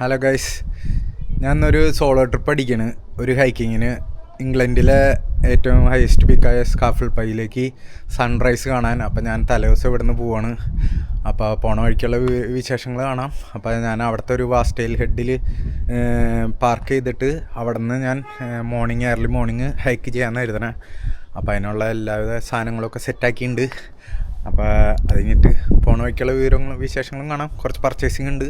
Hello guys, ഞാൻ ഇന്നൊരു solo trip അടിക്കാണ് ഒരു ഹൈക്കിങ്ങിന്. ഇംഗ്ലണ്ടിലെ ഏറ്റവും ഹയസ്റ്റ് പീക്കായ സ്കാഫിൾ പൈയിലേക്ക് സൺറൈസ് കാണാൻ. അപ്പോൾ ഞാൻ തലേദിവസം ഇവിടെ നിന്ന് പോവാണ്. അപ്പോൾ പോണ വഴിക്കുള്ള വിശേഷങ്ങൾ കാണാം. അപ്പോൾ ഞാൻ അവിടുത്തെ ഒരു വാസ്റ്റെയിൽ ഹെഡിൽ പാർക്ക് ചെയ്തിട്ട് അവിടെ നിന്ന് ഞാൻ ഏർലി മോർണിംഗ് ഹൈക്ക് ചെയ്യാമെന്ന് എഴുതണേ. അപ്പോൾ അതിനുള്ള എല്ലാവിധ സാധനങ്ങളൊക്കെ സെറ്റാക്കിയിട്ടുണ്ട്. അപ്പോൾ അത് കഴിഞ്ഞിട്ട് പോണ വഴിക്കുള്ള വിശേഷങ്ങളും കാണാം. കുറച്ച് പർച്ചേസിങ് ഉണ്ട്,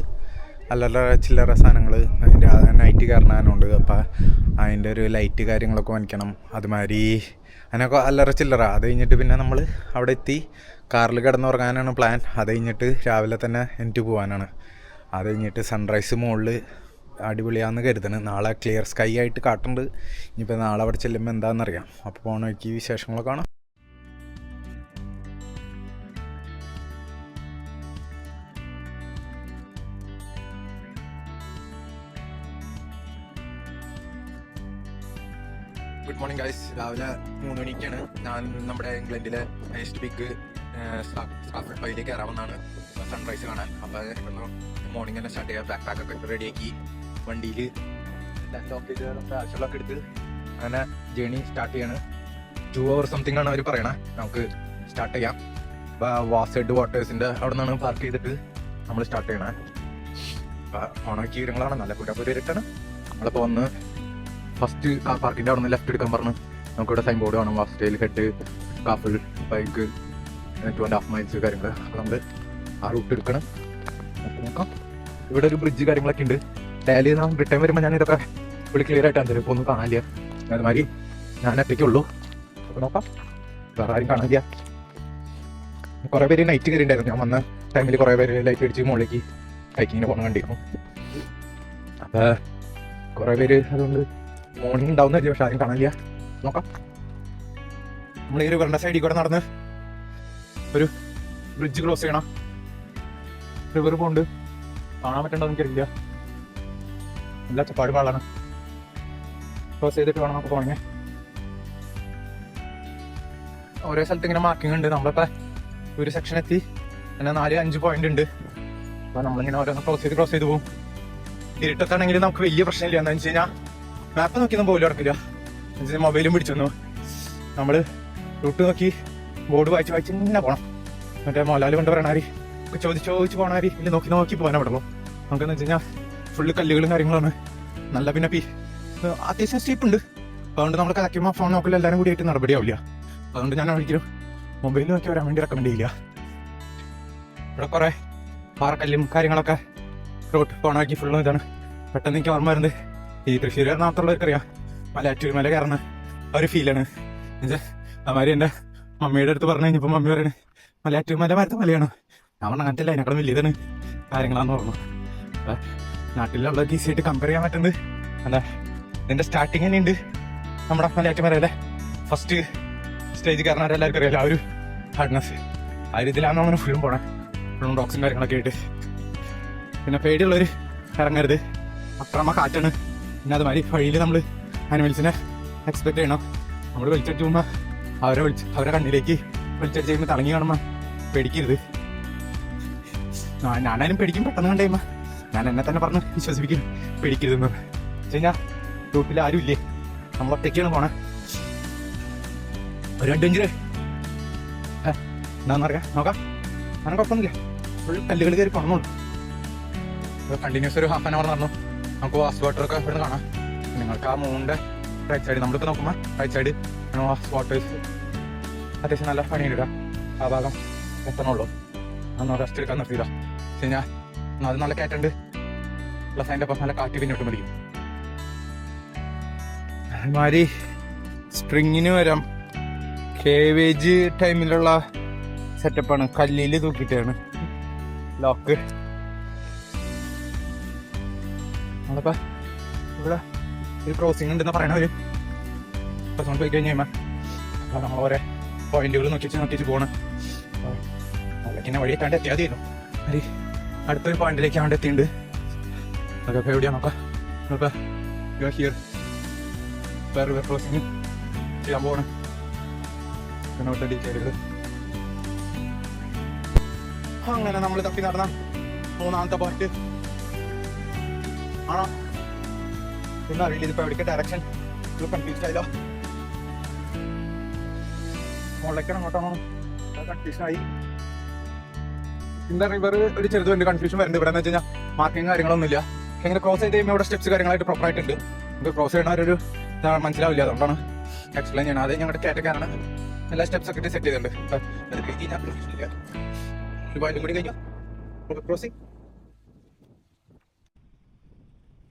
അല്ലറ ചില്ലറ സാധനങ്ങൾ അതിൻ്റെ നൈറ്റ് കയറാനുണ്ട്. അപ്പോൾ അതിൻ്റെ ഒരു ലൈറ്റ് കാര്യങ്ങളൊക്കെ വാങ്ങിക്കണം. അതുമാതിരി അതിനൊക്കെ അല്ലറ ചില്ലറ. അത് കഴിഞ്ഞിട്ട് പിന്നെ നമ്മൾ അവിടെ എത്തി കാറിൽ കിടന്നുറങ്ങാനാണ് പ്ലാൻ. അത് കഴിഞ്ഞിട്ട് രാവിലെ തന്നെ എനിക്ക് പോകാനാണ്. അത് കഴിഞ്ഞിട്ട് സൺറൈസ് മുകളിൽ അടിപൊളിയാണെന്ന് കരുതണം. നാളെ ക്ലിയർ സ്കൈ ആയിട്ട് കാട്ടുണ്ട്. ഇനിയിപ്പോൾ നാളെ അവിടെ ചെല്ലുമ്പോൾ എന്താണെന്നറിയാം. അപ്പോൾ പോകണ വഴിക്ക് വിശേഷങ്ങളൊക്കെ കാണാം. Good morning guys. രാവിലെ 3 മണിക്കാണ് ഞാൻ നമ്മുടെ ഇംഗ്ലണ്ടിലെ ഹൈസ്റ്റ് പീക്ക് സ്കാഫിൾ പൈയിലേക്ക് കയറാവുന്നതാണ് സൺറൈസ് കാണാൻ. അപ്പോൾ മോർണിംഗ് തന്നെ സ്റ്റാർട്ട് ചെയ്യാം. ബാക്ക് പാക്കൊക്കെ റെഡിയാക്കി വണ്ടിയിൽ ആവശ്യമുള്ളതൊക്കെ എടുത്ത് അങ്ങനെ ജേണി സ്റ്റാർട്ട് ചെയ്യാണ്. 2 hours സംതിങ് ആണ് അവർ പറയണേ. നമുക്ക് സ്റ്റാർട്ട് ചെയ്യാം. അപ്പോൾ വാസെഡ് വാട്ടേഴ്സിൻ്റെ അവിടെ നിന്നാണ് പാർക്ക് ചെയ്തിട്ട് നമ്മൾ സ്റ്റാർട്ട് ചെയ്യണേ. അപ്പോൾ ഓണാക്കി വിവരങ്ങളാണ്. നല്ല കൂട്ടാപ്പൊരിട്ടാണ് നമ്മളിപ്പോൾ വന്ന് ഫസ്റ്റ് കാർ പാർക്കിൻ്റെ അവിടെ നിന്ന് ലെഫ്റ്റ് എടുക്കാൻ പറഞ്ഞു. നമുക്കിവിടെ സൈൻ ബോർഡ് കാണാം. വാസ്റ്റെയിൽ ഹെഡ്, സ്കാഫിൾ ബൈക്ക് 2.5 miles കാര്യങ്ങൾ. അപ്പോൾ നമ്മൾ ആ റൂട്ട് എടുക്കണം. നോക്കാം. ഇവിടെ ഒരു ബ്രിഡ്ജ് കാര്യങ്ങളൊക്കെ ഉണ്ട്. ഡെയിലി റിട്ടേൺ വരുമ്പോൾ ഞാൻ ഇതൊക്കെ ഇവിടെ ക്ലിയർ ആയിട്ടാണ് തരും. ഇപ്പോൾ ഒന്നും കാണാനില്ല. അതുമാതിരി ഞാൻ ഒറ്റയ്ക്കുള്ളൂ. അപ്പോൾ നോക്കാം. വേറെ ആരും കാണാനില്ല. കുറേ പേര് നൈറ്റ് കയറി ഉണ്ടായിരുന്നു. ഞാൻ വന്ന ടൈമിൽ കുറേ പേര് ലൈറ്റ് അടിച്ച് മുകളിലേക്ക് ഹൈക്കിങ്ങിന് പോകണം കണ്ടിരുന്നു. അപ്പോൾ കുറേ പേര് അതുകൊണ്ട് മോർണിംഗ് ഉണ്ടാവുന്ന വെച്ചാൽ പക്ഷെ ആരും കാണാനില്ല. നോക്കാം. നമ്മൾ ഈ റിവറിൻ്റെ സൈഡിൽ കൂടെ നടന്ന് ഒരു ബ്രിഡ്ജ് ക്രോസ് ചെയ്യണം. റിവർ പോണ്ട് കാണാൻ പറ്റണ്ടോ എനിക്കറിയില്ല. നല്ല ചപ്പാട് പാടാണ്. ക്രോസ് ചെയ്തിട്ട് വേണം നമുക്ക് പോകണമെങ്കിൽ. ഓരോ സ്ഥലത്ത് ഇങ്ങനെ മാർക്കിംഗ് ഉണ്ട്. നമ്മളിപ്പോൾ ഒരു സെക്ഷൻ എത്തി. പിന്നെ 4-5 പോയിന്റ് ഉണ്ട്. അപ്പോൾ നമ്മളിങ്ങനെ ഓരോന്ന് ക്രോസ് ചെയ്ത് പോകും. ഇരുട്ടത്താണെങ്കിൽ നമുക്ക് വലിയ പ്രശ്നമില്ല. എന്താണെന്ന് വെച്ച് കഴിഞ്ഞാൽ മാപ്പ് നോക്കിയൊന്നും പോലും നടക്കില്ല. എന്നുവെച്ചാൽ മൊബൈലും പിടിച്ചു നമ്മൾ റൂട്ട് നോക്കി ബോർഡ് വായിച്ച് ഇങ്ങനെ പോകണം. മറ്റേ മോലാല് കൊണ്ട് പറയണാരി ചോദിച്ച് പോകണാരി ഇല്ല നോക്കി പോകാനാ പറ്റുള്ളൂ. നമുക്കെന്ന് വെച്ച് കഴിഞ്ഞാൽ ഫുള്ള് കല്ലുകളും കാര്യങ്ങളാണ്. നല്ല പിന്നെ അത്യാവശ്യം സ്റ്റീപ്പ് ഉണ്ട്. അതുകൊണ്ട് നമ്മൾ കലക്കുമ്പോൾ ഫോൺ നോക്കില്ല എല്ലാവരും കൂടിയായിട്ട് നടപടിയാവില്ല. അതുകൊണ്ട് ഞാൻ ഒരിക്കലും മൊബൈൽ നോക്കി വരാൻ വേണ്ടി റെക്കമെൻഡ് ചെയ്യില്ല. ഇവിടെ കുറേ പാറക്കല്ലും കാര്യങ്ങളൊക്കെ റോഡ് പോണാക്കി ഫുള്ളും ഇതാണ്. പെട്ടെന്ന് എനിക്ക് ഓർമ്മ വരുന്നത് ഈ തൃശ്ശൂർ എറണാകുളത്തുള്ളവർക്കറിയാം മലയാറ്റൂർ മല കയറുന്ന ഒരു ഫീലാണ്. അമാരി എൻ്റെ മമ്മിയുടെ അടുത്ത് പറഞ്ഞു കഴിഞ്ഞപ്പോൾ മമ്മി പറയണേ മലയാറ്റൂർ മല മരത്തെ മലയാണ്. ഞാൻ പറഞ്ഞ അങ്ങനത്തെ അതിനെക്കാളും വലിയതാണ് കാര്യങ്ങളാന്ന് പറഞ്ഞു. നാട്ടിലുള്ളത് ഈസിയായിട്ട് കമ്പയർ ചെയ്യാൻ പറ്റുന്നത് എന്താ ഇതിൻ്റെ സ്റ്റാർട്ടിങ് തന്നെ ഉണ്ട്. നമ്മുടെ മലയാറ്റൂർ മലയിലെ ഫസ്റ്റ് സ്റ്റേജ് കയറുന്നവരെല്ലാവർക്കും അറിയാലോ ആ ഒരു ഹാർഡ്നെസ്. ആ രീതിയിലാണ് അങ്ങനെ ഫുള്ളും പോണേ. ഫുള്ളും ഡോക്സും കാര്യങ്ങളൊക്കെ ആയിട്ട്. പിന്നെ പേടിയുള്ളവർ ഇറങ്ങരുത്. അത്രമ കാറ്റാണ്. പിന്നെ അതുമാതിരി വഴിയിൽ നമ്മൾ ആനിമൽസിനെ എക്സ്പെക്ട് ചെയ്യണം. നമ്മൾ വലിച്ചടിച്ച് പോകുമ്പോൾ അവരെ കണ്ണിലേക്ക് വലിച്ചടിച്ച് കഴിയുമ്പോൾ തിളങ്ങി കാണുമ്പോൾ പേടിക്കരുത്. ഞാനായാലും പേടിക്കും. പെട്ടെന്ന് കണ്ടു കഴിയുമ്പോൾ ഞാൻ എന്നെ തന്നെ പറഞ്ഞ് വിശ്വസിപ്പിക്കും പേടിക്കരുതെന്ന്. വെച്ച് കഴിഞ്ഞാൽ റൂട്ടിൽ ആരും ഇല്ലേ, നമ്മൾ ഒറ്റയ്ക്കാണ് പോണേ. ഒരു അഡ്വഞ്ചർ എന്താണെന്നറിയാം. നോക്കാം. അങ്ങനെ കുഴപ്പമൊന്നുമില്ല. ഫുൾ കല്ലുകൾ കയറി പോകണമെന്നുള്ളൂ. കണ്ടിന്യൂസ് ഒരു 1/2 hour നടന്നു. നമുക്ക് വാസ്റ്റ് വാട്ടറൊക്കെ ഇവിടുന്ന് കാണാം. നിങ്ങൾക്ക് ആ മൂണിൻ്റെ റൈറ്റ് സൈഡ് നമ്മളിപ്പോൾ നോക്കുമ്പോൾ റൈറ്റ് സൈഡ് വാസ്റ്റ് വാട്ടേഴ്സ് അത്യാവശ്യം നല്ല പണിയുണ്ട്. ആ ഭാഗം എത്തണുള്ളൂ. അന്ന് റെസ്റ്റ് എടുക്കാൻ നിർത്തിയില്ല. വെച്ച് കഴിഞ്ഞാൽ അത് നല്ല കയറ്റുണ്ട്. പ്ലസ് അതിൻ്റെ ഒപ്പം നല്ല കാറ്റ് പിന്നോട്ട് മടിക്കും. അതുമാതിരി സ്പ്രിങ്ങിന് വരാം. കേവേജ് ടൈമിലുള്ള സെറ്റപ്പാണ്. കല്ലിൽ തൂക്കിയിട്ടാണ് ലോക്ക്. നമ്മളിപ്പോൾ ഇവിടെ ഒരു ക്രോസിംഗ് ഉണ്ടെന്ന് പറയണവർ പ്രശ്നം പോയി കഴിഞ്ഞ് കഴിയുമ്പോൾ അപ്പോൾ നമ്മൾ ഓരോ പോയിന്റുകൾ നോക്കിച്ച് പോകണം. അതൊക്കെ വഴി എത്താണ്ട് എത്തിയാൽ മതിയായിരുന്നു. അരി അടുത്തൊരു പോയിന്റിലേക്ക് ആണ്ട് എത്തിയിട്ടുണ്ട്. അതൊക്കെ എവിടെയാണ് നോക്കാം. നമ്മളിപ്പോൾ ഹിയർ വേറെ ക്രോസിങ് ചെയ്യാൻ പോകണം. പിന്നെ ഡീറ്റെയിലുകൾ അങ്ങനെ നമ്മൾ തപ്പി നടന്ന 3ാമത്തെ പോയിന്റ് ആണോ ഒന്നും അറിയില്ല. ഇതിപ്പോ എവിടേക്ക് ഡയറക്ഷൻ കൺഫ്യൂസ് ആയല്ലോ. മുകളിലേക്കാണ് അങ്ങോട്ടാണോ കൺഫ്യൂഷൻ ആയി. ഇന്ത റിവർ ഒരു ചെറുതുണ്ട് കൺഫ്യൂഷൻ വരുന്നുണ്ട്. ഇവിടെ എന്ന് വെച്ച് കഴിഞ്ഞാൽ മാർക്കിങ് കാര്യങ്ങളൊന്നുമില്ല. എങ്ങനെ ക്രോസ് ചെയ്ത് കഴിയുമ്പോൾ ഇവിടെ സ്റ്റെപ്സ് കാര്യങ്ങളായിട്ട് പ്രോപ്പർ ആയിട്ടുണ്ട്. നമുക്ക് ക്രോസ് ചെയ്യണവരൊരു മനസ്സിലാവില്ല. അതുകൊണ്ടാണ് എക്സ്പ്ലെയിൻ ചെയ്യണം. അത് ഞങ്ങളുടെ കാറ്റക്കാരാണ് എല്ലാ സ്റ്റെപ്സ് ഒക്കെ സെറ്റ് ചെയ്തിട്ടുണ്ട്. അത് കഴിഞ്ഞാൽ കൺഫ്യൂഷൻ ഇല്ല. ഒരു പോയിന്റ് കൂടി കഴിഞ്ഞു ക്രോസിങ്.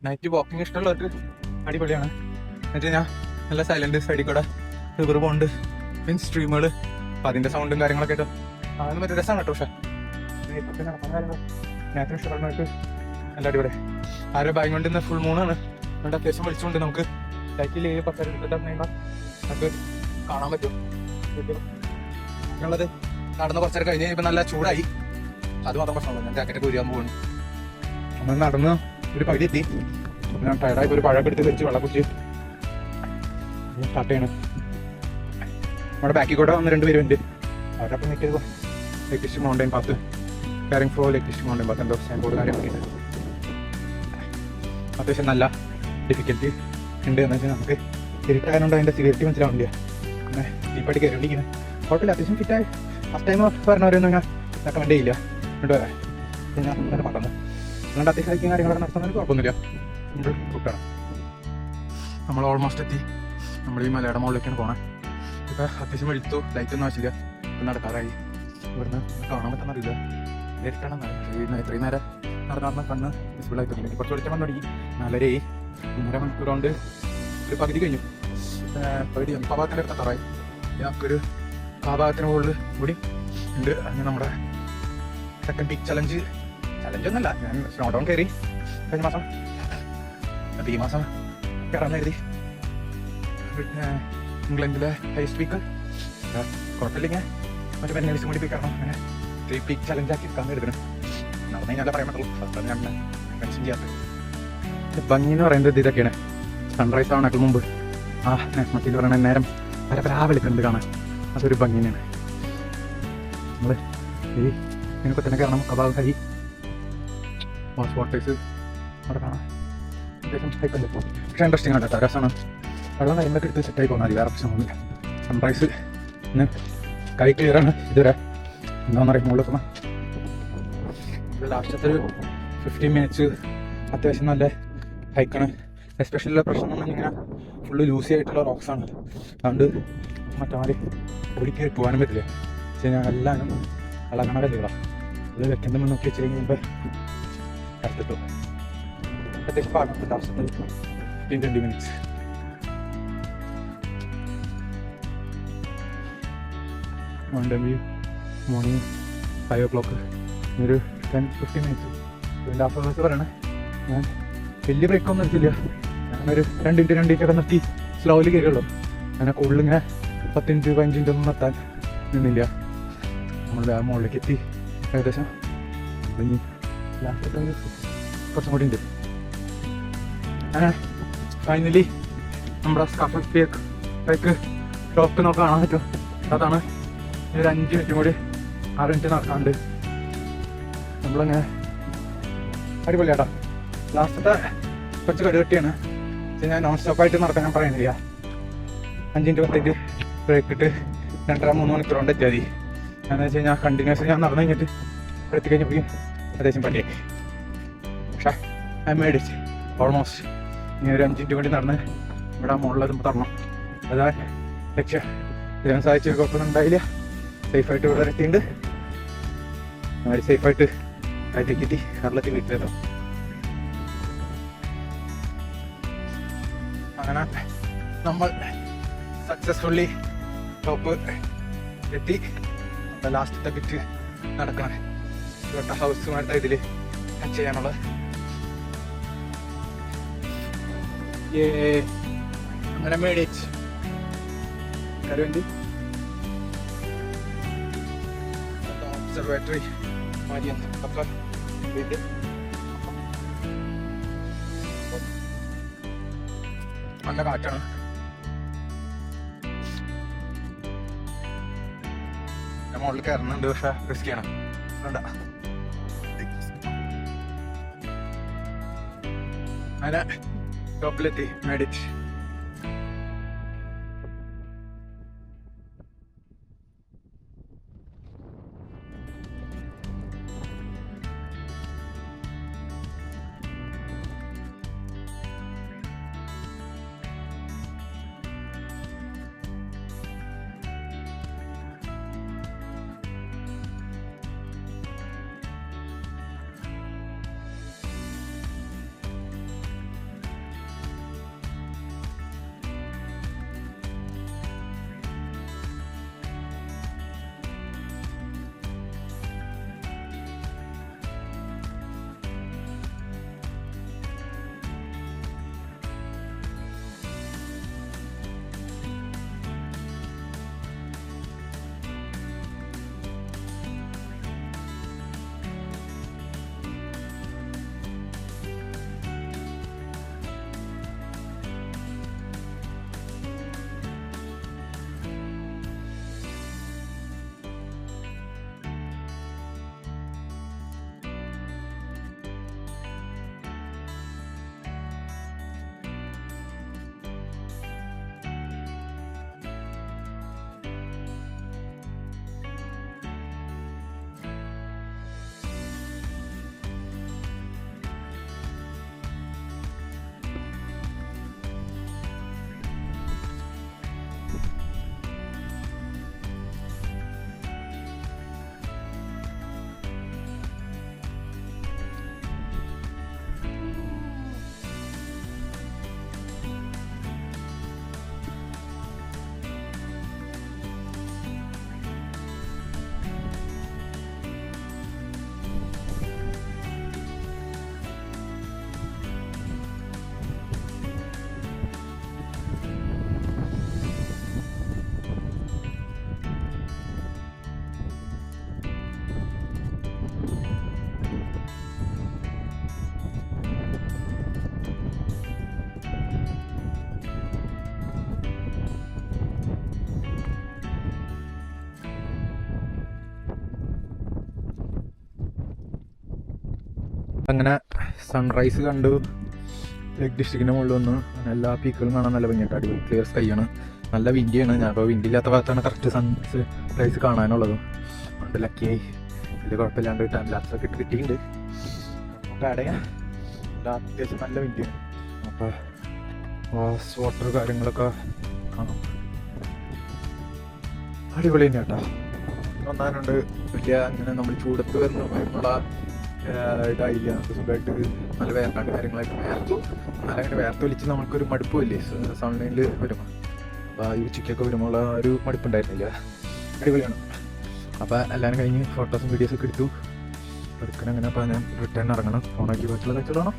നൈറ്റ് വാക്കിംഗ് ഇഷ്ടമുള്ളവർക്ക് അടിപൊളിയാണ്. എന്ന് വെച്ച് കഴിഞ്ഞാൽ നല്ല സൈലന്റ് സൈഡിൽ കൂടെ റിവർ പോണ്ട് മീൻസ് സ്ട്രീമുകൾ. അപ്പം അതിൻ്റെ സൗണ്ടും കാര്യങ്ങളൊക്കെ ആയിട്ട് അതൊന്നും പറ്റിയ രസമാണ് കേട്ടോ. പക്ഷേ നേരത്തെ ഇഷ്ടപ്പെടുന്നവർക്ക് നല്ല അടിപൊളി. ആരോ ബാഗ് കൊണ്ടിരുന്ന ഫുൾ മൂണാണ്. അതുകൊണ്ട് അത്യാവശ്യം വിളിച്ചുകൊണ്ട് നമുക്ക് ലൈറ്റിൽ 10 നമുക്ക് കാണാൻ പറ്റും. ഉള്ളത് നടന്ന് കുറച്ചേരം കഴിഞ്ഞ് ഇപ്പം നല്ല ചൂടായി. അത് മാത്രം പ്രശ്നമുള്ളൂ. ഞാൻ ജാക്കറ്റ് കൂരിയാൻ പോകുന്നു. നമ്മൾ നടന്ന് ഒരു പകുതി എത്തി. ഞാൻ ടയർഡായി ഒരു പഴമൊക്കെ എടുത്ത് വെച്ച് വെള്ളം കുടിച്ച് സ്റ്റാർട്ട് ചെയ്യണം. നമ്മുടെ ബാക്കിൽ കൂടെ 1-2 പേരുണ്ട്. അവരപ്പം നിൽക്കുന്നത് ലേറ്റസ്റ്റ് മൗണ്ടൈൻ പാത്ത്, കാരിങ് ഫ്രോ ലേറ്റസ്റ്റ് മൗണ്ടൈൻ പാത്ത് എന്തോ സൈൻ ബോർഡ് കാര്യങ്ങളൊക്കെ ഉണ്ട്. അത്യാവശ്യം നല്ല ഡിഫിക്കൽറ്റി ഉണ്ട്. എന്ന് വെച്ചാൽ നമുക്ക് ഇരുട്ടായതുകൊണ്ട് അതിൻ്റെ സിവിയറിറ്റി മനസ്സിലാവുന്നില്ല. അങ്ങനെ ഡീപ്പായിട്ട് കയറിയിരിക്കുന്നത് കുഴപ്പമില്ല. അത്യാവശ്യം ഫിറ്റായി. ഫസ്റ്റ് ടൈം പറഞ്ഞവരൊന്നും ഞാൻ റെക്കമെൻഡ് ചെയ്യില്ല. കൊണ്ട് വരാം ഞാൻ നല്ല മറന്നു. അതുകൊണ്ട് അത്യാവശ്യം ഹൈക്കിങ് കാര്യങ്ങളൊക്കെ നടത്തുന്നതിന് കുഴപ്പമൊന്നുമില്ല. സിമ്പിൾ റൂട്ടാണ്. നമ്മൾ ഓൾമോസ്റ്റ് എത്തി. നമ്മൾ ഈ മലയുടെ മുകളിലേക്കാണ് പോകണം. ഇപ്പം അത്യാവശ്യം വെളുത്തു. ലൈറ്റൊന്നും ആവശ്യമില്ല. ഇപ്പം നടക്കാറായി. ഇവിടുന്ന് കാണാൻ പറ്റുന്നറിയില്ല. നേരിട്ടാണ് എത്രയും നേരം നടന്ന കണ്ണ് വിസിബിൾ ആയി തുടങ്ങി. കുറച്ച് വെളിച്ചം വന്നു തുടങ്ങി. 4:30 1.5 മണിക്കൂർ കൊണ്ട് ഒരു പകുതി കഴിഞ്ഞു. പകുതി ഭാഗത്തിൻ്റെ അടുത്ത് എത്താറായി. ഞങ്ങൾക്കൊരു ഭാഗത്തിന് മുകളിൽ കൂടി ഉണ്ട്. അങ്ങനെ നമ്മുടെ സെക്കൻഡ് ബിഗ് ചലഞ്ചൊന്നുമല്ല. ഞാൻ സ്നോ ഡൗൺ കയറി കഴിഞ്ഞ മാസം. അപ്പോൾ ഈ മാസം കയറാൻ കരുതി. ഇംഗ്ലണ്ടിലെ ഹൈസ്റ്റ് വീക്ക് കുഴപ്പമില്ലെങ്കിൽ മറ്റു ബെനിഫിറ്റ്സും കൂടി പോയി കയറണം. അങ്ങനെ 3 പീക്ക് ചലഞ്ചാക്കി എടുക്കാൻ കരുതണം. നടന്നു കഴിഞ്ഞാൽ പറയാൻ പറ്റുള്ളൂ. ഫസ്റ്റ് ഞാൻ മെൻഷൻ ചെയ്യാത്തത് ഭംഗി എന്ന് പറയുന്നത് ഇതൊക്കെയാണ്. സൺറൈസ് ആവണേക്ക് മുമ്പ് ആ മറ്റേ പറയണ നേരം രാവിലെ കാണാൻ അതൊരു ഭംഗി തന്നെയാണ്. നമ്മൾ ഈ ഇതിനൊക്കെ തന്നെ കാരണം അഭാവമായി വാട്ടേഴ്സ് അവിടെ കാണാം. അത്യാവശ്യം ഹൈപ്പല്ലേ. പക്ഷേ ഇൻട്രസ്റ്റിംഗ് ആണ് കേട്ടോ. രസമാണ്. വെള്ളം കാര്യങ്ങളൊക്കെ എടുത്ത് സെറ്റായി പോകുന്നത് വേറെ പ്രശ്നമൊന്നുമില്ല. സൺറൈസ് ഇന്ന് കൈ ക്ലിയറാണ്. ഇതുവരെ എന്താണെന്ന് പറയുമ്പോൾ മുകളിലെത്തണം. ലാസ്റ്റത്തെ ഒരു 15 മിനിറ്റ്സ് അത്യാവശ്യം നല്ല ഹൈക്കാണ്. എസ്പെഷ്യലി പ്രശ്നം എന്ന് പറഞ്ഞാൽ ഇങ്ങനെ ഫുള്ള് ലൂസി ആയിട്ടുള്ള റോക്സാണ്. അതുകൊണ്ട് മറ്റേ ഒരിക്കൽ പോകാനും പറ്റില്ല. പക്ഷേ ഞാൻ എല്ലാവരും അളകണ കല്ലുകളാണ്. ഇത് വെക്കേണ്ട നോക്കി വെച്ച് കഴിയുമ്പോൾ അടുത്തിട്ടു. അത്യാവശ്യം പാടുന്നുണ്ട്. ലാസ്റ്റത്തെ 15-20 minutes. Mountain view morning 5 o'clock. ഒരു 10-15 മിനിറ്റ്സ് 2.5 hours പറയണേ. ഞാൻ വലിയ ബ്രേക്കൊന്നും എടുത്തില്ല. ഞാനൊരു 2 മിനിറ്റ് നിർത്തി സ്ലോലി കയറിയുള്ളൂ. അങ്ങനെ കൂടുതൽ ഇങ്ങനെ 10 മിനിറ്റ് 15 മിനിറ്റ് ഒന്നും നിർത്താൻ നിന്നില്ല. നമ്മൾ വേറെ മുകളിലേക്ക് എത്തി. ഏകദേശം ഇനി ലാസ്റ്റത്തെ കുറച്ചും കൂടി ഉണ്ട്. അങ്ങനെ ഫൈനലി നമ്മുടെ സ്കാഫൽ പീക്ക് ടോപ്പ് നമുക്ക് കാണാൻ പറ്റും. അതാണ് ഒരു 5 മിനിറ്റും കൂടി 6 മിനിറ്റ് നടക്കാണ്ട് നമ്മളങ്ങനെ അടിപൊളിയാട്ടാ. ലാസ്റ്റത്തെ കുറച്ച് കടുകട്ടിയാണ്. ഞാൻ നോൺ സ്റ്റോപ്പായിട്ട് നടക്കാൻ ഞാൻ പറയുന്നില്ല. 5 മിനിറ്റ് 10 മിനിറ്റ് ബ്രേക്ക് ഇട്ട് 2.5-3 മണിക്കൂർ കൊണ്ട് എത്തിയാൽ മതി. എന്താണെന്ന് വെച്ച് കഴിഞ്ഞാൽ കണ്ടിന്യൂസ് ഞാൻ നടന്നു കഴിഞ്ഞിട്ട് എത്തിക്കഴിഞ്ഞപ്പോഴേക്കും അത്യാവശ്യം പറ്റിയായി. പക്ഷേ ഐ മേഡ് ഇറ്റ് ഓൾമോസ്റ്റ്. ഇനി ഒരു 5 മിനിറ്റ് കൂടി നടന്ന് ഇവിടെ മുകളിലെത്തുമ്പോൾ തരണം. അതാ ലക്ഷ്യം. ചെയ്യാൻ സാധിച്ചൊരു കുഴപ്പമൊന്നും ഉണ്ടായില്ല. സേഫായിട്ട് ഇവിടെ എത്തിയിട്ടുണ്ട്. അവർ സേഫായിട്ട് കാറ്റേക്ക് എത്തി കടലെത്തി വീട്ടിലെത്തും. അങ്ങനെ നമ്മൾ സക്സസ്ഫുള്ളി ടോപ്പ് എത്തി. ലാസ്റ്റത്തെ ബിറ്റ് നടക്കണം. ഇവരുടെ ഹൗസുമായിട്ട് ഇതിൽ ടച്ച് ചെയ്യാനുള്ളത്. അങ്ങനെ മേടിച്ച് കരുവണ്ടി ഒബ്സർവേറ്ററി മാരിയൻ കപ്പൽ വീണ്ടും നല്ല കാറ്റാണ്. ഞാൻ മുകളിൽ കയറുന്നുണ്ട്. പക്ഷെ റിസ്ക്കിയാണ്. വേണ്ട അങ്ങനെ ടോപ്പിലെത്തി മെഡിറ്റ്. അങ്ങനെ സൺറൈസ് കണ്ടു. ലേക്ക് ഡിസ്ട്രിക്റ്റിൻ്റെ മുകളിൽ വന്നു. എല്ലാ പീക്കുകളും കാണാൻ നല്ല ഭംഗിയായിട്ട് അടിപൊളി ക്ലിയർ സ്കൈ ആണ്. നല്ല വിൻഡിയാണ്. ഞാനിപ്പോൾ വിൻഡില്ലാത്ത ഭാഗത്താണ് കറക്റ്റ് സൺറൈസ് കാണാനുള്ളത്. അതുകൊണ്ട് ലക്കിയായി വലിയ കുഴപ്പമില്ലാണ്ട് ടൈം ലാപ്സൊക്കെ ഇട്ട് കിട്ടിയിട്ടുണ്ട്. അപ്പോൾ അടയാ അത്യാവശ്യം നല്ല വിൻഡിയാണ്. അപ്പോൾ വാട്ടർ കാര്യങ്ങളൊക്കെ കാണാം. അടിപൊളി തന്നെ കേട്ടോ. ഒന്നാനുണ്ട് വലിയ അങ്ങനെ നമ്മൾ ചൂടത്ത് വരുന്നുള്ള ഇതായില്ല. സുഖമായിട്ട് നല്ല വേർക്കാണ്ട് കാര്യങ്ങളായിട്ട് അങ്ങനെ വേർത്ത് നമുക്കൊരു മടുപ്പില്ലേ സൺലൈനിൽ വരുമ്പോൾ. അപ്പോൾ ഈ ഉച്ചയ്ക്കൊക്കെ വരുമ്പോൾ ഒരു മടുപ്പുണ്ടായിരുന്നില്ല. അടിപൊളിയാണ്. അപ്പോൾ എല്ലാവരും കഴിഞ്ഞ് ഫോട്ടോസും വീഡിയോസൊക്കെ എടുക്കണം. അങ്ങനെ അപ്പോൾ ഞാൻ റിട്ടേൺ ഇറങ്ങണം. ഫോണാക്കി ബാക്കിയുള്ള കഴിച്ചിടണം.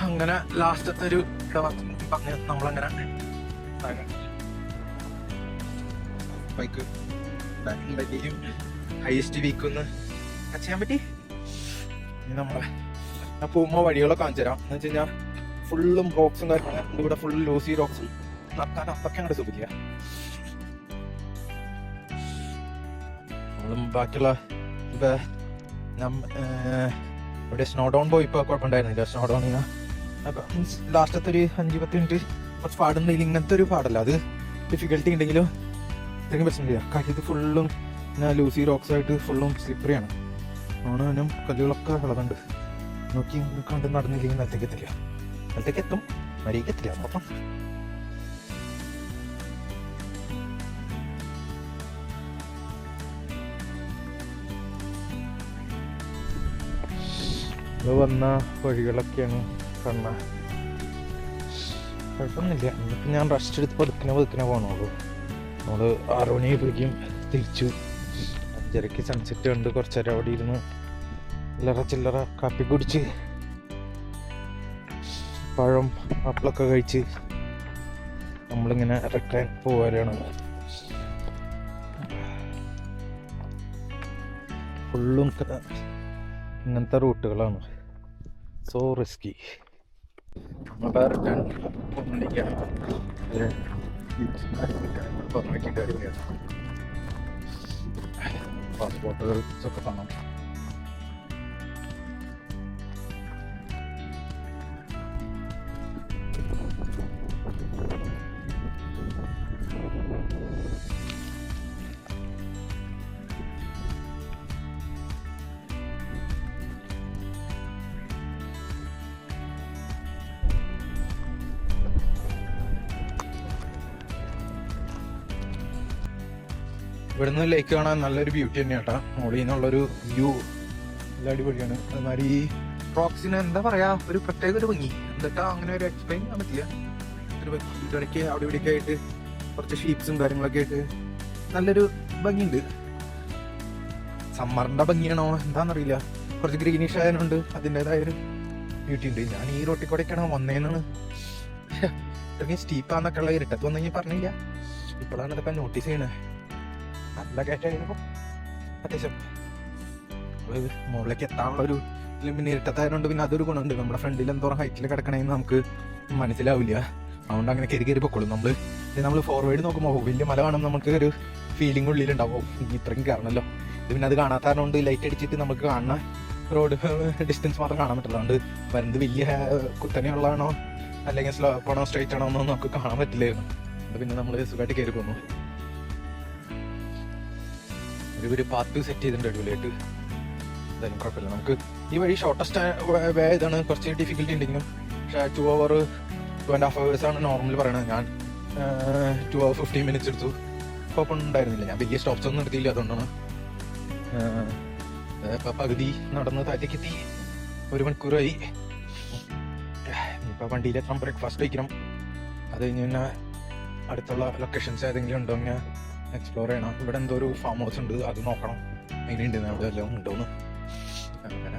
അങ്ങനെ ലാസ്റ്റത്തെ ഒരു പറഞ്ഞ് നമ്മളങ്ങനെ ബൈക്ക് ഹൈസ്റ്റ് വീക്കൊന്ന് ചെയ്യാൻ പറ്റി. ഇനി നമ്മളെ ഞാൻ പോകുമ്പോൾ വഴികളൊക്കെ കാണിച്ചു തരാം. എന്ന് വെച്ച് കഴിഞ്ഞാൽ ഫുള്ളും റോക്സും കാര്യങ്ങളും. ഇവിടെ ഫുൾ ലൂസി റോക്സും നടക്കാൻ അതൊക്കെ അങ്ങോട്ട് സുഖിക്കുക. നമ്മളും ബാക്കിയുള്ള ഇപ്പം ഇവിടെ സ്നോ ഡൗൺ പോയി ഇപ്പോൾ കുഴപ്പമുണ്ടായിരുന്നില്ല. സ്നോ ഡൗൺ ലാസ്റ്റത്തെ ഒരു 5-10 മിനിറ്റ് കുറച്ച് പാടുന്നില്ല. ഇങ്ങനത്തെ ഒരു പാടല്ല, അത് ഡിഫിക്കൽട്ടി ഉണ്ടെങ്കിലും ഇത്രയും പ്രശ്നമില്ല. കാര്യത്തിൽ ഫുള്ളും ലൂസി റോക്സ് ആയിട്ട് ഫുള്ളും സ്ലിപ്പറിയാണ്. ഓണം കല്ലുകളൊക്കെ വളർന്നുണ്ട്. നോക്കി കണ്ട് നടന്നില്ലെങ്കിൽ നിലത്തേക്ക് എത്തില്ല. നിലത്തേക്ക് എത്തും, മരിയേക്ക് എത്തില്ല. അപ്പം വന്ന വഴികളൊക്കെയാണ് കണ്ണ. കുഴപ്പമൊന്നുമില്ല. ഇന്നിപ്പോൾ ഞാൻ റെസ്റ്റ് എടുത്ത് പതുക്കിനെ പോകണുള്ളൂ. നമ്മൾ 6 മണിയായപ്പോഴേക്കും തിരിച്ചു. 5:30 സൺസെറ്റ് കണ്ട് കുറച്ച് നേരം അവിടെ ഇരുന്ന് ചില്ലറ കാപ്പി കുടിച്ച് പഴം ആപ്പിളൊക്കെ കഴിച്ച് നമ്മളിങ്ങനെ റിട്ടേൺ പോകാനാണ്. ഫുള്ളും ഇങ്ങനത്തെ റൂട്ടുകളാണ്. So risky. നമ്മളപ്പോൾ റിട്ടേൺ പോകുന്നുണ്ടെങ്കിൽ പാസ്പോർട്ടുകൾ ഒക്കെ കാണാം. ഇവിടുന്ന് ലേക്ക് കാണാൻ നല്ലൊരു ബ്യൂട്ടി തന്നെയാണ് കേട്ടോ. മോളിൽ നിന്നുള്ളൊരു വ്യൂ നല്ല അടിപൊളിയാണ്. അതുമാതിരി റോക്സിന് എന്താ പറയാ, ഒരു പ്രത്യേക ഒരു ഭംഗി, എന്നിട്ടാ അങ്ങനെ ഒരു എക്സ്പ്ലെയിൻ ചെയ്യാൻ പറ്റില്ല. ഒരു ഭംഗി ഇടയ്ക്ക് അവിടെ ഇവിടെയൊക്കെ ആയിട്ട് കുറച്ച് ഷീപ്സും കാര്യങ്ങളൊക്കെ ആയിട്ട് നല്ലൊരു ഭംഗിയുണ്ട്. സമ്മറിന്റെ ഭംഗിയാണോ എന്താണെന്നറിയില്ല, കുറച്ച് ഗ്രീനിഷ് ആയതുകൊണ്ട് അതിൻ്റെതായൊരു ബ്യൂട്ടി ഉണ്ട്. ഞാൻ ഈ റോട്ടിൽ കൂടെയൊക്കെയാണ് വന്നേന്നാണ്. ഇത്രയും സ്റ്റീപ്പാന്നൊക്കെ ഉള്ള ഇരുട്ടത്ത് വന്നു കഴിഞ്ഞാൽ പറഞ്ഞില്ല. ഇപ്പോഴാണ് ഇതൊക്കെ നോട്ടീസ് ചെയ്യണത്. നല്ല കയറ്റായിരുന്നു അത്യാവശ്യം. മുകളിലേക്ക് എത്താനുള്ള ഒരു പിന്നെ ഇരുട്ടത്തായതുകൊണ്ട് പിന്നെ അതൊരു ഗുണമുണ്ട്. നമ്മുടെ ഫ്രണ്ടിൽ എന്തോരം ഹൈറ്റിൽ കിടക്കണമെന്ന് നമുക്ക് മനസ്സിലാവില്ല. അതുകൊണ്ട് അങ്ങനെ കയറി കയറി പൊക്കോളും. നമ്മൾ ഫോർവേഡ് നോക്കുമ്പോൾ വലിയ മല കാണുമ്പോൾ നമുക്ക് ഒരു ഫീലിംഗ് ഉള്ളിലുണ്ടാവും, ഇത്രയും കയറണമല്ലോ. ഇത് പിന്നെ അത് കാണാത്ത കൊണ്ട് ലൈറ്റ് അടിച്ചിട്ട് നമുക്ക് കാണുന്ന റോഡ് ഡിസ്റ്റൻസ് മാത്രം കാണാൻ പറ്റില്ല. അതുകൊണ്ട് വരുന്നത് വലിയ കുത്തനെയുള്ളതാണോ അല്ലെങ്കിൽ സ്ലോപ്പ് ആണോ സ്ട്രൈറ്റ് ആണോ എന്നൊന്നും നമുക്ക് കാണാൻ പറ്റില്ലായിരുന്നു. അത് പിന്നെ നമ്മൾ സുഖമായിട്ട് കയറി പോന്നു. ഒരു പാത്ത് സെറ്റ് ചെയ്തിട്ടുണ്ട് അടിപൊളിയായിട്ട്. എന്തായാലും കുഴപ്പമില്ല. നമുക്ക് ഈ വഴി ഷോർട്ടസ്റ്റ് വേ ഇതാണ്. കുറച്ച് ഡിഫിക്കൽട്ടി ഉണ്ടെങ്കിലും പക്ഷേ 2.5 hours ആണ് നോർമൽ പറയണത്. ഞാൻ 2 hours 15 minutes എടുത്തു. കുഴപ്പമൊന്നും ഉണ്ടായിരുന്നില്ല. ഞാൻ വലിയ സ്റ്റോപ്സ് ഒന്നും എടുത്തില്ല. അതുകൊണ്ടാണ് ഇപ്പം പകുതി നടന്ന് താഴത്തേക്ക് എത്തി. 1 മണിക്കൂറായി. ഇപ്പം വണ്ടിയിലെത്താൻ ബ്രേക്ക്ഫാസ്റ്റ് കഴിക്കണം. അത് കഴിഞ്ഞ് പിന്നെ അടുത്തുള്ള ലൊക്കേഷൻസ് ഏതെങ്കിലും ഉണ്ടോ ഇങ്ങനെ എക്സ്പ്ലോർ ചെയ്യണം. ഇവിടെ എന്തോ ഒരു ഫാം ഹൗസ് ഉണ്ട്, അത് നോക്കണം എങ്ങനെയുണ്ട്, അവിടെ എല്ലാം ഉണ്ടോന്ന്. അങ്ങനെ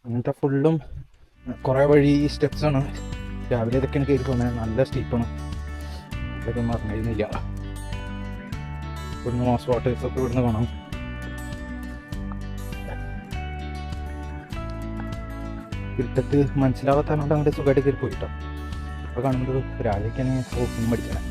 അങ്ങനത്തെ ഫുള്ളും കുറേ വഴി സ്റ്റെപ്സ് ആണ്. രാവിലെ ഇതൊക്കെയാണ് കയറി പോകുന്നത്. നല്ല സ്റ്റീപ്പാണ്. അതൊക്കെ മറന്നിരുന്നില്ല. ഇവിടുന്ന് മോസ് വാട്ടേഴ്സ് ഒക്കെ ഇവിടുന്ന് കാണാം. ഇരുട്ടത്ത് മനസ്സിലാവാത്തതുകൊണ്ട് അങ്ങോട്ട് സുഖമായിട്ട് കയറി പോയിട്ടോ. അപ്പോൾ കാണുന്നത് രാവിലേക്കാണ് ഓഫിനും പഠിക്കണം.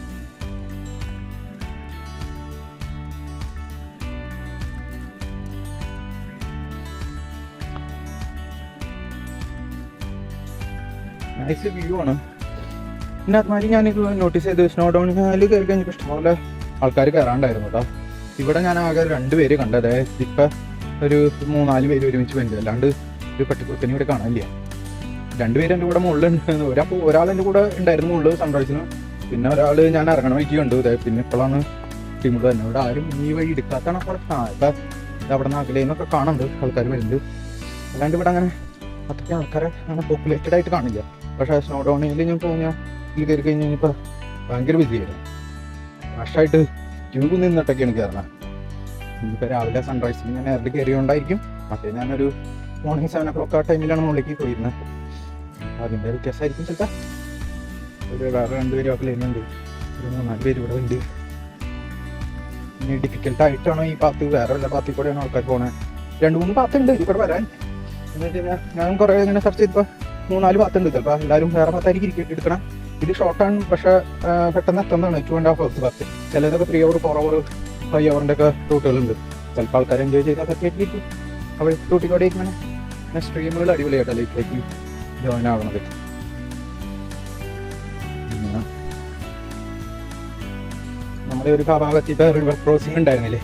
നൈസ് വ്യൂ ആണ്. പിന്നെ അതുമാതിരി ഞാനിത് നോട്ടീസ് ചെയ്ത് സ്നോ ഡൗണിൽ കയറി കഴിഞ്ഞപ്പോൾ ഇഷ്ടംപോലെ ആൾക്കാർ കയറാണ്ടായിരുന്നു കേട്ടോ. ഇവിടെ ഞാൻ ആകെ 2 പേര് കണ്ടത്. ഇപ്പം ഒരു 3-4 പേര് ഒരുമിച്ച് വരുന്നത്, അല്ലാണ്ട് ഒരു പട്ടിക്കുത്തനെ ഇവിടെ കാണാനില്ല. 2 പേര് എൻ്റെ കൂടെ മുകളിലുണ്ട്. ഒരാൾ എൻ്റെ കൂടെ ഉണ്ടായിരുന്നു മുകളിൽ സൺറൈസിന്. പിന്നെ ഒരാൾ ഞാൻ ഇറങ്ങണ വഴിക്ക് കണ്ടു. പിന്നെ ഇപ്പോഴാണ് ടീമുകൾ തന്നെ. ഇവിടെ ആരും ഈ വഴി എടുക്കാത്താണ്. ഇപ്പം അവിടെ നിന്ന് അകലേന്നൊക്കെ കാണുന്നുണ്ട് ആൾക്കാർ വരുന്നുണ്ട്. അല്ലാണ്ട് ഇവിടെ അങ്ങനെ അത്രയ്ക്ക് ആൾക്കാരെ അങ്ങനെ പോപ്പുലേറ്റഡ് ആയിട്ട് കാണില്ല. പക്ഷേ സ്നോ ഡൗണിൽ ഞാൻ പോയാൽ ഇതിൽ കയറി കഴിഞ്ഞ് കഴിഞ്ഞപ്പോൾ ഭയങ്കര ബിസിയായിരുന്നു. റഷായിട്ട് ക്യൂ നിന്നിട്ടൊക്കെയാണ് കയറണം. ഇനിയിപ്പോൾ രാവിലെ സൺറൈസിൽ ഞാൻ നേരത്തെ കയറിയോണ്ടായിരിക്കും. മറ്റേ ഞാനൊരു മോർണിംഗ് 7 o'clock ആ ടൈമിലാണ് മുകളിലേക്ക് പോയിരുന്നത്. അതിൻ്റെ വ്യത്യാസമായിരിക്കും ചിലപ്പോൾ. വേറെ 2 പേരും ഒക്കെ വരുന്നുണ്ട്. ഒരു 3-4 പേര് ഇവിടെ ഉണ്ട്. ഇനി ഡിഫിക്കൽട്ടായിട്ടാണോ ഈ പാത്ത്, വേറെ വല്ല പാത്തിൽ കൂടെയാണ് ആൾക്കാർ പോണേ. 2-3 പാത്തുണ്ട് ഇവിടെ വരാൻ. എന്ന് വെച്ച് കഴിഞ്ഞാൽ ഞാൻ കുറേ ഇങ്ങനെ സെർച്ച് ചെയ്തപ്പോൾ 3-4 പാത്തുണ്ട്. ചിലപ്പോൾ എല്ലാവരും വേറെ പാത്തായിരിക്കും എടുക്കണം. ഇത് ഷോർട്ടാണ്, പക്ഷേ പെട്ടെന്ന് എത്തുന്നതാണ്. 2.5 hours പാത്ത്. ചിലതൊക്കെ 3 hour 4 hour 5 hour ഒക്കെ റൂട്ടുകളുണ്ട്. ചിലപ്പോൾ ആൾക്കാർ എൻജോയ് ചെയ്താൽ പറ്റിയിട്ട് അവർ റൂട്ടിലൂടെ ഇങ്ങനെ സ്ട്രീമുകൾ അടിപൊളിയായിട്ടല്ലേ ഇതിലേക്ക് ജോയിൻ ആവുന്നത്. നമ്മുടെ ഒരു ഭാഗത്ത് ഇപ്പോൾ റിവർ ക്രോസിംഗ് ഉണ്ടായിരുന്നില്ലേ,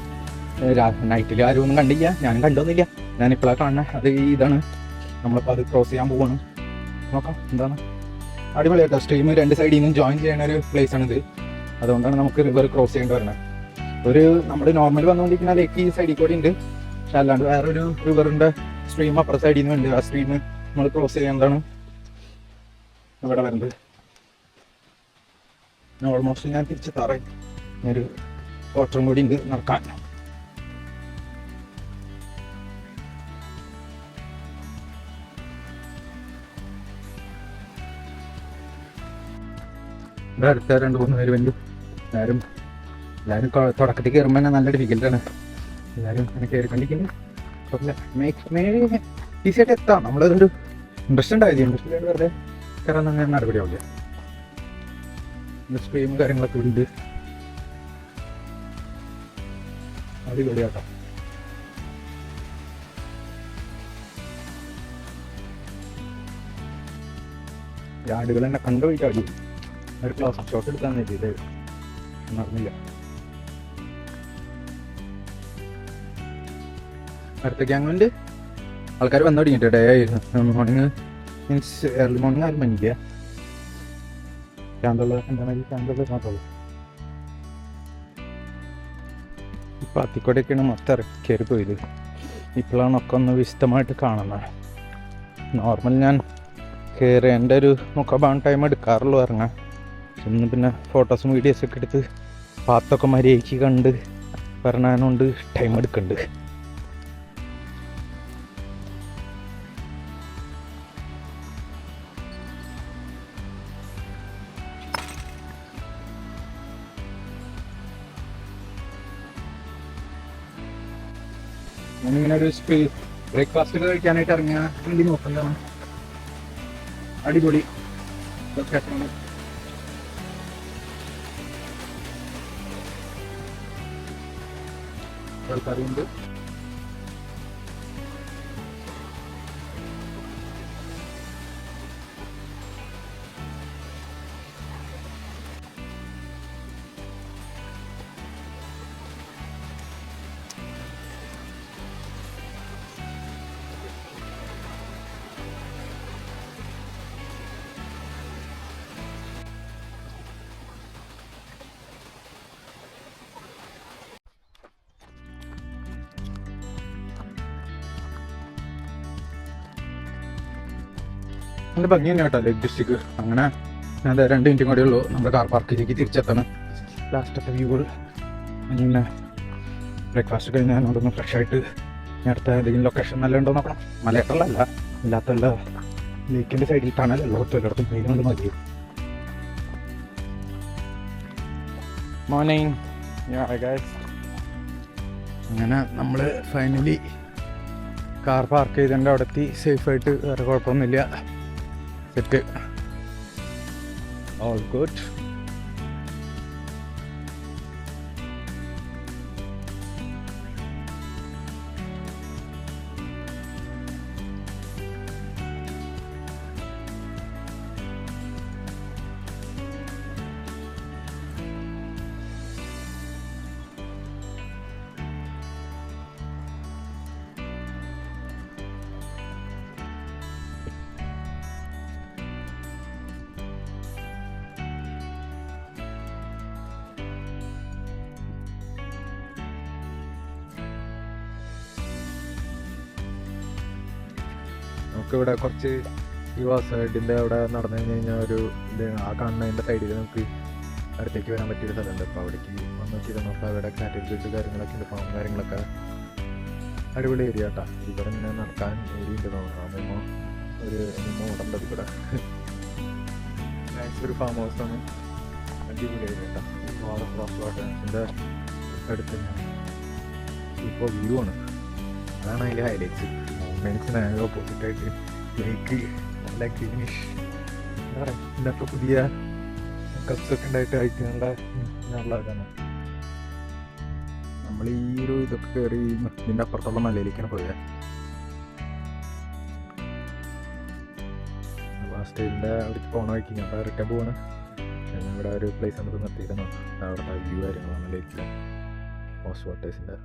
നൈറ്റിൽ ആരും ഒന്നും കണ്ടില്ല. ഞാനും കണ്ടൊന്നുമില്ല. ഞാനിപ്പോഴാണ് കാണുന്നത്. അത് ഇതാണ്. നമ്മളിപ്പോൾ അത് ക്രോസ് ചെയ്യാൻ പോവാണ്. നോക്കാം എന്താണ്. അടിപൊളിയായിട്ടോ. സ്ട്രീം 2 സൈഡിൽ നിന്നും ജോയിൻ ചെയ്യുന്ന ഒരു പ്ലേസ് ആണിത്. അതുകൊണ്ടാണ് നമുക്ക് റിവർ ക്രോസ് ചെയ്യേണ്ടി വരുന്നത്. നമ്മൾ നോർമൽ വന്നുകൊണ്ടിരിക്കുന്ന ലേക്ക് ഈ സൈഡിൽ കൂടി ഉണ്ട്. പക്ഷെ അല്ലാണ്ട് വേറൊരു റിവറിൻ്റെ സ്ട്രീം അപ്പുറ സൈഡിൽ നിന്ന് ഉണ്ട്. ആ സ്ട്രീം നമ്മൾ ക്രോസ് ചെയ്യുന്നതാണ് ഇവിടെ വരുന്നത്. ഓൾമോസ്റ്റ് ഞാൻ തിരിച്ച് തറയും ഒരു ക്വാർട്ടറും കൂടി ഉണ്ട് നടക്കാൻ. ഇവിടെ അടുത്ത 2-3 പേര് വേണ്ടി എല്ലാവരും തുടക്കത്തിൽ കയറുമ്പോൾ തന്നെ നല്ല ഡിഫിക്കൽട്ടാണ്. എല്ലാവരും അങ്ങനെ കയറിക്കൊണ്ടിരിക്കുന്നത് ഈസി ആയിട്ട് എത്താം. നമ്മളതൊരു ഇൻട്രസ്റ്റ് ഉണ്ടായത്. ഇൻട്രസ്റ്റ് വെറുതെ കയറാൻ തന്നെ നടപടിയാവില്ല. സ്ട്രീമും കാര്യങ്ങളൊക്കെ ഉണ്ട്. അടിപൊളിയാട്ടോ. ആടുകൾ എന്നെ കണ്ടുപോയിട്ട് അടി ഒരു ക്ലാസ് ഷോട്ട് എടുക്കാൻ ഇത് നടന്നില്ല. അടുത്ത ഗ്യാങ്ങുണ്ട്. ആൾക്കാർ വന്നു തുടങ്ങിയിട്ട് ഡേ ആയിരുന്നു. മോർണിംഗ് മീൻസ് ഏർലി മോർണിംഗ് ആരും മഞ്ഞില്ല. ചാന്തുള്ള മാത്രമേ. ഇപ്പം അത്തിക്കോടെയൊക്കെയാണ് മൊത്തം കയറി പോയത്. ഇപ്പോഴാണ് ഒക്കെ ഒന്ന് വിശദമായിട്ട് കാണുന്നത്. നോർമൽ ഞാൻ കയറേണ്ട ഒരു 3/4 ടൈം എടുക്കാറുള്ളൂ ഇറങ്ങാൻ. ഇന്ന് പിന്നെ ഫോട്ടോസും വീഡിയോസൊക്കെ എടുത്ത് പാത്തൊക്കെ മര്യാദയ്ക്ക് കണ്ട് പറഞ്ഞാനുകൊണ്ട് ടൈം എടുക്കുന്നുണ്ട്. ഞാനിങ്ങനെ ഒരു ബ്രേക്ക്ഫാസ്റ്റ് ഒക്കെ കഴിക്കാനായിട്ട് ഇറങ്ങിയ വേണ്ടി നോക്കുന്നതാണ്. അടിപൊളി ലൊക്കേഷനാണ്. കറിയുണ്ട്. നല്ല ഭംഗി തന്നെ കേട്ടോ ലേക്ക് ഡിസ്ട്രിക്ട്. അങ്ങനെ ഞാൻ 2 മിനിറ്റും കൂടെ ഉള്ളൂ നമ്മുടെ കാർ പാർക്കിലേക്ക് തിരിച്ചെത്തണം. ലാസ്റ്റത്തെ വ്യൂകൾ. പിന്നെ ബ്രേക്ക്ഫാസ്റ്റ് കഴിഞ്ഞ് ഞാൻ അവിടുന്ന് ഫ്രഷ് ആയിട്ട് അടുത്ത ഏതെങ്കിലും ലൊക്കേഷൻ നല്ല ഉണ്ടോ നോക്കണം. മലയട്ടല്ല ഇല്ലാത്തല്ല, ലേക്കിൻ്റെ സൈഡിൽ ടണലല്ലോ എല്ലായിടത്തും മെയിൻ കൊണ്ട് മതി. മോർണിംഗ്. അങ്ങനെ നമ്മൾ ഫൈനലി കാർ പാർക്ക് ചെയ്തതിൻ്റെ അവിടെ എത്തി. സേഫായിട്ട്, വേറെ കുഴപ്പമൊന്നുമില്ല. Set, all good. നമുക്കിവിടെ കുറച്ച് ഈ വാസൈഡിൻ്റെ അവിടെ നടന്നു കഴിഞ്ഞ് കഴിഞ്ഞാൽ ഒരു ഇത് ആ കാണുന്നതിൻ്റെ സൈഡിൽ നമുക്ക് അടുത്തേക്ക് വരാൻ പറ്റിയൊരു സ്ഥലമുണ്ട്. അപ്പോൾ അവിടേക്ക് വന്ന് നോക്കിയിട്ട് നമുക്ക് അവിടെ കാറ്റൽ ബീഡ് കാര്യങ്ങളൊക്കെ ഉണ്ട്, ഫാം കാര്യങ്ങളൊക്കെ. അടിപൊളി ഏരിയ കേട്ടോ. ഇവിടെ ഇങ്ങനെ നടക്കാൻ ഏരിയ ഉണ്ട് തോന്നുന്നു. അമ്മ ഒരു ഓടേണ്ടത് ഇവിടെ ഒരു ഫാം ഹൗസാണ്. അടിപൊളി ഏരിയ കേട്ടോ. വാട്ടേഴ്സിൻ്റെ അടുത്ത് ഇപ്പോൾ വ്യൂ ആണ്. അതാണ് അതിൻ്റെ ഹൈലൈറ്റ്സ്. മൗണ്ടൻസിന് ഓപ്പോസിറ്റായിട്ട് ലേക്ക്, നല്ല ഗ്രീനിഷ്. എന്താ പറയുക, ഇതൊക്കെ പുതിയ കപ്സൊക്കെ ഉണ്ടായിട്ട് അയക്കാനുള്ള നല്ല ഇതാണ്. നമ്മൾ ഈ ഒരു ഇതൊക്കെ കയറി ഇതിൻ്റെ അപ്പുറത്തുള്ള മലയിലേക്കാണ് പോയത്. സ്റ്റേജിൻ്റെ അവിടേക്ക് പോകണ വഴിക്ക് ഞാൻ റിട്ടേൺ പോവാണ്. ഇവിടെ ഒരു പ്ലേസ് നമുക്ക് നിർത്തിയിട്ട് നോക്കാം. അവിടുത്തെ വ്യൂ കാര്യങ്ങളാണ് ലേക്ക്, ഹോസ് വാട്ടേഴ്സിൻ്റെ.